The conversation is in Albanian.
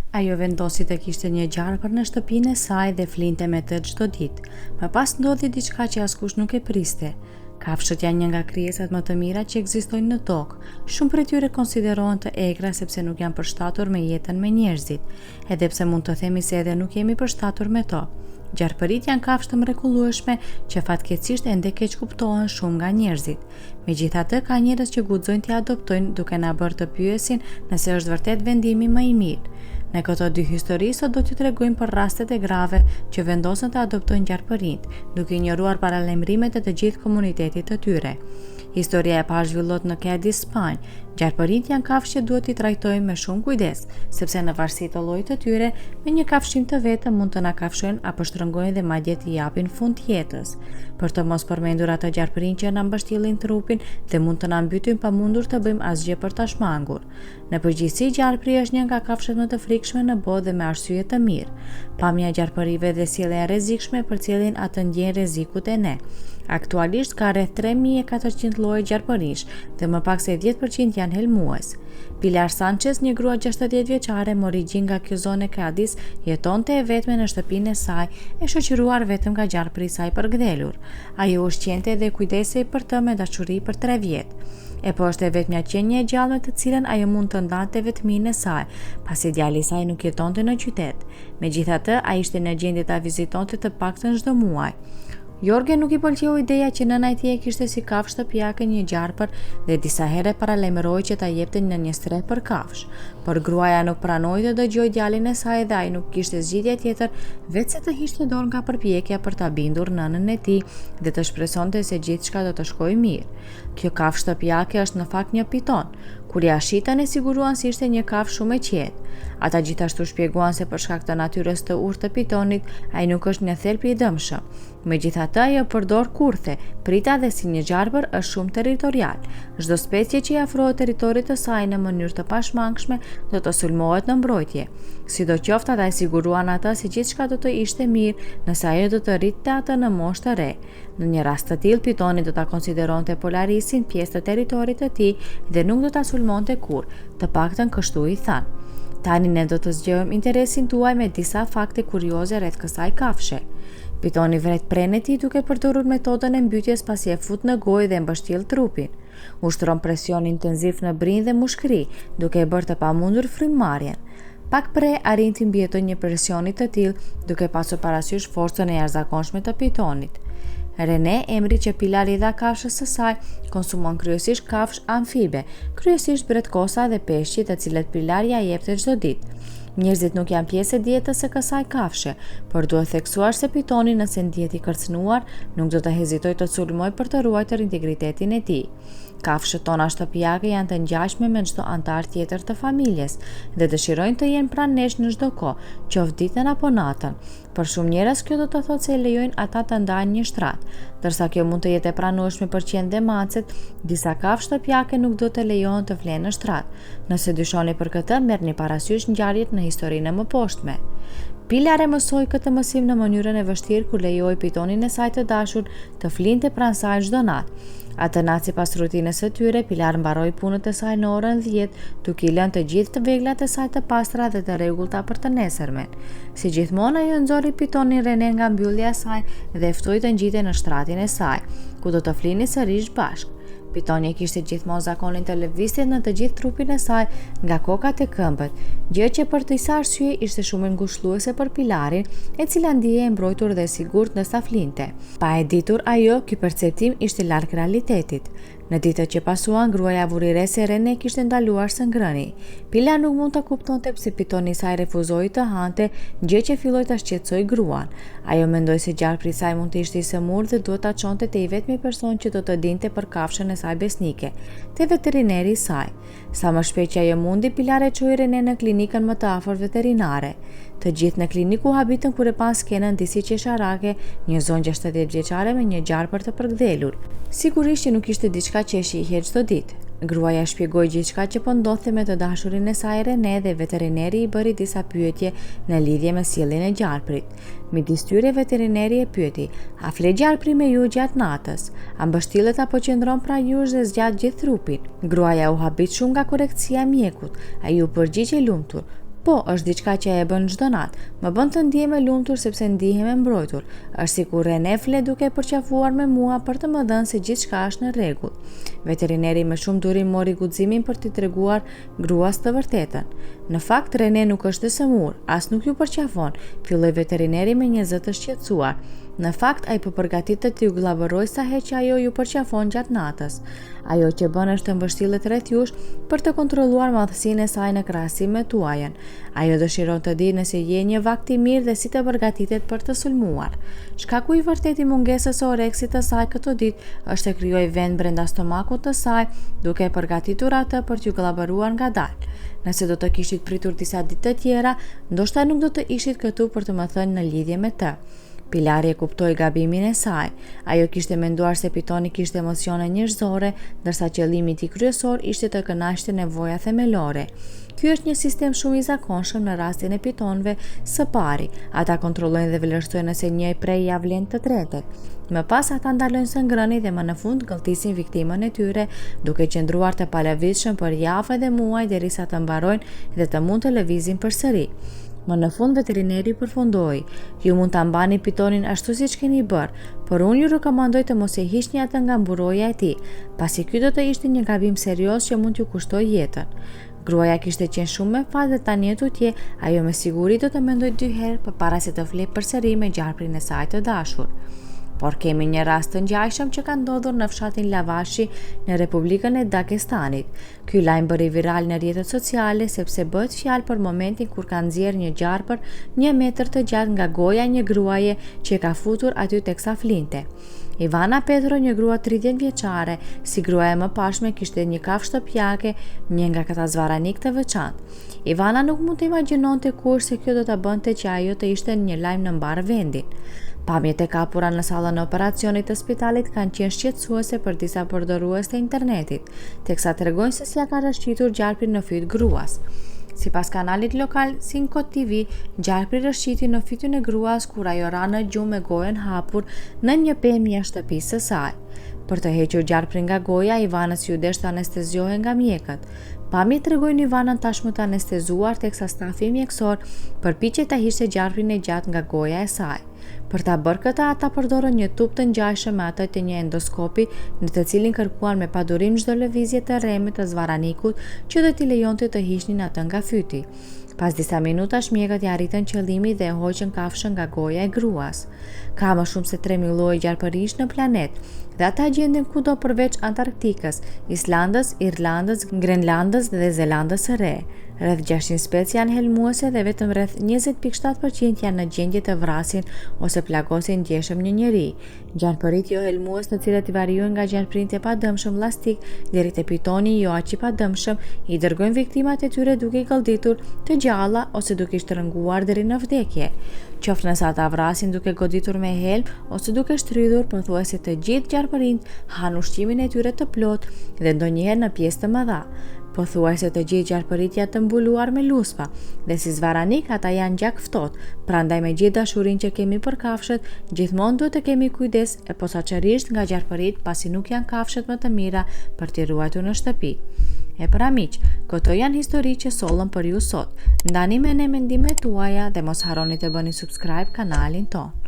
Ajo vendosi të kishte një gjarpër në shtëpinë e saj dhe flinte me të çdo ditë. Më pas ndodhi diçka që askush nuk e priste. Kafshët janë një nga krijesat më të mira që ekzistojnë në tokë. Shumë prej tyre konsiderohen të egra sepse nuk janë përshtatur me jetën me njerëzit, edhe pse mund të themi se edhe nuk jemi përshtatur me to. Gjarpërit janë kafshë të mrekullueshme që fatkeqësisht ende keq kuptohen shumë nga njerëzit. Megjithatë, ka njerëz që guxojnë t'i adoptojnë duke na bërë të pyesin nëse është vërtet vendimi më i mirë. Në këto dy histori sot do t'ju tregojmë për rastet e grave që vendosën të adoptojnë gjarpërinjt, duke ignoruar paralajmërimet e të gjithë komunitetit të tyre. Historia e parë zhvillohet në Cadiz, Spanjë. Gjarpërinjt janë kafshë që duhet t'i trajtojmë me shumë kujdes, sepse në varësi të llojit të tyre, me një kafshim të vetëm mund të na kafshojnë apo shtrëngojnë dhe madje t'i japin fund jetës. Për të mos përmendur ato gjarpërinj që na mbështjellin trupin dhe mund të na mbytin pamundur të bëjmë asgjë për ta shmangur. Në përgjithësi, gjarpëri është një nga kafshët më të frikshme në botë dhe me arsye të mirë. Pamja e gjarpërive dhe sjellja e rrezikshme për cilin atë ndjen rrezikut e ne. Aktualisht ka rreth 3400 lloje gjarpërinjsh dhe më pak se 10% janë helmues. Pilar Sanchez, një grua 60 vjeçare me origjinë nga kjo zonë e Cadiz, jetonte e vetme në shtëpinë e saj, e shoqëruar vetëm nga gjarpëri i saj përgdhelur. Ajo ushqente dhe kujdesej për të me dashuri për 3 vjet. E po është e vetmja qenie e gjallë me të cilën ajo mund të ndante vetminë e saj, pasi djali i saj nuk jetonte në qytet. Megjithatë, ai ishte në gjendje ta vizitonte të paktën çdo muaj. Jorge nuk i pëlqeu ideja që nëna e tij kishte si kafshë shtëpiake një gjarpër dhe disa herë paralajmëroi që ta jepte në një streh për kafshë, por gruaja nuk pranoi të dëgjojë djalin e saj dhe ai nuk kishte zgjidhje tjetër veç se të hiqte dorë nga përpjekja për ta bindur nënën e tij dhe të shpresonte se gjithçka do të shkojë mirë. Kjo kafshë shtëpiake është në fakt një piton. Kur ja shitën e siguruan se ishte një kafshë shumë e qetë. Ata gjithashtu shpjeguan se për shkak të natyrës të urtë të pitonit, ai nuk është një thelp i dëmshëm. Megjithatë, ajo përdor kurthe, prita dhe si një gjarpër është shumë territorial. Çdo specie që i afrohet territorit të saj në mënyrë të pashmangshme do të sulmohet në mbrojtje. Sidoqoftë, ata e siguruan atë se gjithçka do të ishte mirë nëse ajo do të rritte atë në moshë të re. Në një rast të tillë, pitoni do ta konsideronte Polarisin pjesë të territorit të tij dhe nuk do ta sulmonte kurrë, të paktën kështu i thanë. Tani ne do të zgjojmë interesin tuaj me disa fakte kurioze rreth kësaj kafshe. Pitoni vret prenë e tij duke përdorur metodën e mbytjes pasi e fut në gojë dhe mbështjell trupin. Ushtron presion intenziv në brinjë dhe mushkëri, duke e bërë të pamundur frymëmarrjen. Pak pre arrin të mbjetoj një presioni të tillë, duke pasur parasysh forcën e jashtëzakonshme të pitonit. Rene, emri që Pilar i dha kafshës së saj, konsumon kryesisht kafshë amfibe, kryesisht bretkosa dhe peshqi, të cilët Pilar ja jepte çdo ditë. Njerëzit nuk janë pjesë e dietës së kësaj kafshe, por duhet theksuar se pitoni nëse ndihet i kërcënuar, nuk do të hezitojë të sulmojë për të ruajtur integritetin e tij. Kafshët tona shtëpiake janë të ngjashme me çdo antar tjetër të familjes dhe dëshirojnë të jenë pranë nesh në çdo kohë, qoftë ditën apo natën. Për shumë njerëz kjo do të thotë se lejojnë ata të ndajnë një shtrat, ndërsa kjo mund të jetë e pranueshme për qenë dhe macet, disa kafshë shtëpiake nuk do të lejohen të flenë në shtrat. Nëse dyshoni për këtë, merrni parasysh ngjarjet në historinë e mëposhtme. Pilar e mësoi këtë mësim në mënyrën e vështirë kur lejoi pitonin e saj të dashur të flinte pranë saj çdo natë. Atë natë sipas rutinës së tyre, Pilar mbaroi punët e saj në orën 10, duke I lënë të gjithë të veglat e saj të pastra dhe të rregullta për të nesërmen. Si gjithmonë, ajo nxori pitonin Rene nga mbyllja e saj dhe e ftoi të ngjitej në shtratin e saj, ku do të flinin sërish bashkë. Pitoni kishte gjithmonë zakonin të lëvizte në të gjithë trupin e saj, nga koka te këmbët, gjë që për disa arsye ishte shumë ngushëlluese për Pilarin, e cila ndihej e mbrojtur dhe e sigurt ndërsa flinte. Pa e ditur ajo, ky perceptim ishte larg realitetit. Në ditët që pasuan, gruaja vuri re se Rene kishte ndaluar së ngrëni. Pilar nuk mund ta kuptonte pse pitoni i saj refuzoi të hante, gjë që filloi ta shqetësoi gruan. Ajo mendoi se gjarpri i saj mund të ishte I sëmur dhe duhet ta çonte te I vetmi person që do të dinte për kafshën e saj besnike, te veterineri I saj. Sa më shpejt që ajo mundi, Pilar e çoi Rene në klinikën më të afërt veterinare. Të gjithë në kliniku habitën kur e pan skenën disi qesharake, një zonë 60 vjeçare me një gjarpër të përgdhelur. Sigurisht që nuk ishte diçka që e shihej çdo ditë. Gruaja shpjegoi gjithçka që po ndodhte me të dashurin e saj Rene dhe veterineri I bëri disa pyetje në lidhje me sjelljen e gjarprit. Midis tyre veterineri e pyeti: "A fle gjarpri me ju gjatë natës? A mbështillet apo qëndron pra jush dhe zgjat gjithë trupin?" Gruaja u habit shumë nga korrektësia e mjekut. Ai u përgjigj I lumtur: po, është diçka që e bën çdo natë. Më bën të ndihem e lumtur sepse ndihem e mbrojtur. Është sikur René flet duke përqafuar me mua për të më dhënë se gjithçka është në rregull. Veterineri me shumë durim mori guximin për t'i treguar gruas të vërtetën. Në fakt, René nuk është dësëmur, as nuk ju përqafon, filloi veterineri me një zë të shqetësuar. Në fakt, ai po përgatitet t'ju llavoroj sa herë që ajo ju përqafon gjatë natës. Ajo që bën është të mbështillet rreth jush për të kontrolluar madhësinë e saj në krahasim me tuajën. Ajo dëshiron të di nëse je një vakt i mirë dhe si të përgatitet për të sulmuar. Shkaku i vërtet i mungesës së oreksit të saj këto ditë është të krijojë vend brenda stomakut të saj, duke e përgatitur atë për t'ju llaboruar ngadalë. Nëse do të kishit pritur disa ditë të tjera, ndoshta nuk do të ishit këtu për të më thënë në lidhje me të. Pilari e kuptoi gabimin e saj. Ajo kishte menduar se pitoni kishte emocione njerëzore, ndërsa qëllimi i tij kryesor ishte të kënaqte nevoja themelore. Ky është një sistem shumë i zakonshëm në rastin e pitonëve. Së pari, ata kontrollojnë dhe vlerësojnë nëse një prej ja vlen të tretët. Më pas ata ndalojnë së ngrëni dhe më në fund gëlltisin viktimën e tyre, duke qëndruar të palëvizshëm për javë dhe muaj derisa të mbarojnë dhe të mund të lëvizin përsëri. Më në fund veterineri përfundoi: ju mund ta mbani pitonin ashtu siç keni bërë, por unë ju rekomandoj të mos e hiqni atë nga mburoja e tij, pasi ky do të ishte një gabim serioz që mund t'ju kushtojë jetën. Gruaja kishte qenë shumë me fat dhe tani e tutje, ajo me siguri do të mendoj 2 herë përpara se të flet përsëri me gjarprin e saj të dashur. Por kemi një rast të ngjashëm që ka ndodhur në fshatin Lavashi në Republikën e Dagestanit. Ky lajm bëri viral në rrjetet sociale sepse bëhet fjalë për momentin kur ka nxjerrë një gjarpër 1 metër të gjatë nga goja një gruaje që e ka futur aty teksa flinte. Ivana Petro, një grua 30 vjeçare, si gruaja më pashme, kishte një kafshë shtëpiake, një nga këta zvaranik të veçantë. Ivana nuk mund të imagjinonte kurrë se kjo do ta bënte që ajo të ishte një lajm në mbar vendin. Pamjet e kapura në sallën e operacionit të spitalit kanë qenë shqetësuese për disa përdorues të internetit, teksa tregojnë se si ja ka rrëshqitur gjarprin në fyt gruas. Sipas kanalit lokal Cinco TV, gjarpri rrëshqiti në fytyn e gruas kur ajo ra në gjumë me gojen hapur në një pemë jashtë shtëpisë së saj. Për të hequr gjarprin nga goja, Ivanës ju desh të anesteziohej nga mjekët. Pamjet tregojnë Ivanën tashmë të anestezuar teksa stafi mjekësor përpiqet ta hiqte gjarprin e gjatë nga goja e saj. Për ta bërë këtë, ata përdorën një tub të ngjashëm me atë të një endoskopi, në të cilin kërkuan me padurim çdo lëvizje të rremit të zvaranikut që do t'i lejonte të hiqnin atë nga fyti. Pas disa minutash mjekët ja arritën qëllimin dhe e hoqën kafshën nga goja e gruas. Ka më shumë se 3000 lloje gjarpërish në planet, dhe ata gjenden kudo përveç Antarktikës, Islandës, Irlandës, Grenlandës dhe Zelandës së Re. Rreth 600 specie janë helmuese dhe vetëm rreth 20.7% janë në gjendje të vrasin ose plagosin ndjeshëm një njeri. Gjarpërit jo helmues, të cilat variojnë nga gjarprinjt e padëmshëm llastik deri te pitoni jo aq i padëmshëm, i dërgojnë viktimat e tyre duke i gëllditur të gjalla ose duke i shtrënguar deri në vdekje. Qoftë nëse ata vrasin duke goditur me helm ose duke shtrydhur, pothuajse të gjithë gjarpërinjt han ushqimin e tyre të plot dhe ndonjëherë në pjesë të mëdha. Pothuajse të gjithë gjarpërit janë të mbuluar me luspa, dhe si zvaranik ata janë gjak ftohtë, prandaj me gjithë dashurinë që kemi për kafshët, gjithmonë duhet të kemi kujdes e posaçërisht nga gjarpërit, pasi nuk janë kafshët më të mira për t'i ruajtur në shtëpi. E pra miq, këto janë histori që sollëm për ju sot. Ndani me ne mendimet tuaja dhe mos harroni të bëni subscribe kanalin tonë.